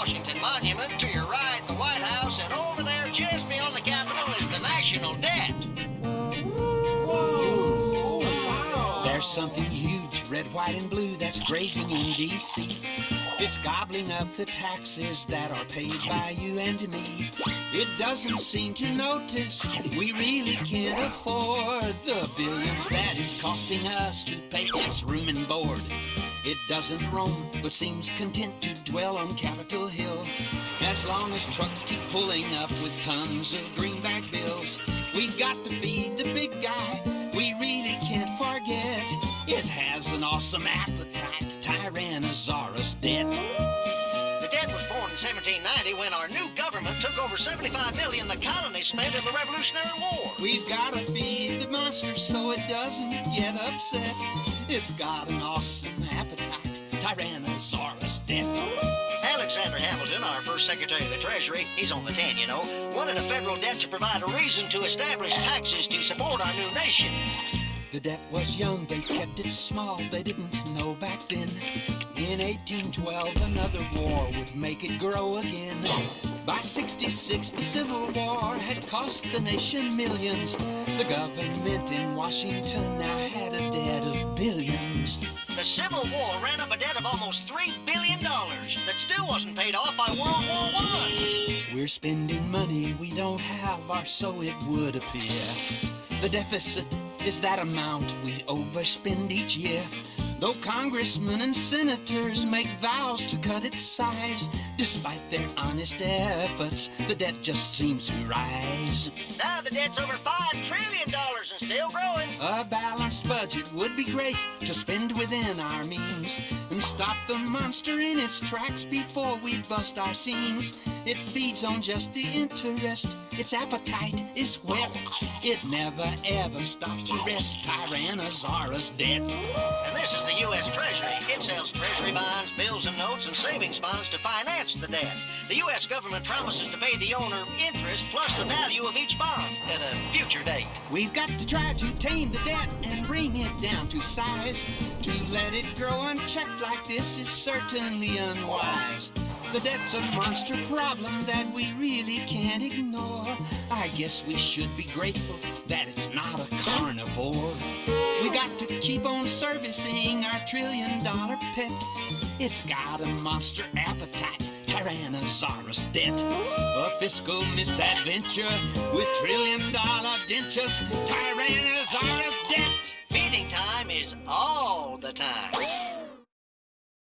Washington Monument. To your right, the White House. And over there, just beyond the Capitol, is the national debt. Whoa! Wow. There's something huge, red, white, and blue, that's grazing in D.C. It's gobbling up the taxes that are paid by you and me. It doesn't seem to notice we really can't afford the billions that it's costing us to pay its room and board. It doesn't roam, but seems content to dwell on Capitol Hill. As long as trucks keep pulling up with tons of greenback bills, we've got to feed the big guy. We really can't forget. It has an awesome appetite, Tyrannosaurus debt. The debt was born in 1790 when our new government took over $75 billion the colonies spent in the Revolutionary War. We've got to feed the monster so it doesn't get upset. It's got an awesome appetite, Tyrannosaurus debt. Alexander Hamilton, our first Secretary of the Treasury, he's on the 10, you know, wanted a federal debt to provide a reason to establish taxes to support our new nation. The debt was young, they kept it small, they didn't know back then. In 1812, another war would make it grow again. By 66, the Civil War had cost the nation millions. The government in Washington now had a debt of billions. The Civil War ran up a debt of almost $3 billion that still wasn't paid off by World War I. We're spending money we don't have, or so it would appear. The deficit is that amount we overspend each year. Though congressmen and senators make vows to cut its size, despite their honest efforts, the debt just seems to rise. Now the debt's over $5 trillion and still growing. A balanced budget would be great to spend within our means and stop the monster in its tracks before we bust our seams. It feeds on just the interest. Its appetite is whet. It never ever stops to rest. Tyrannosaurus debt. And this is the U.S. Treasury. It sells treasury bonds, bills and notes, and savings bonds to finance the debt. The U.S. government promises to pay the owner interest plus the value of each bond at a future date. We've got to try to tame the debt and bring it down to size. To let it grow unchecked like this is certainly unwise. The debt's a monster problem that we really can't ignore. I guess we should be grateful that it's not a carnivore. We got to keep on servicing our trillion-dollar pet. It's got a monster appetite, Tyrannosaurus debt. A fiscal misadventure with trillion-dollar dentures, Tyrannosaurus debt. Feeding time is all the time.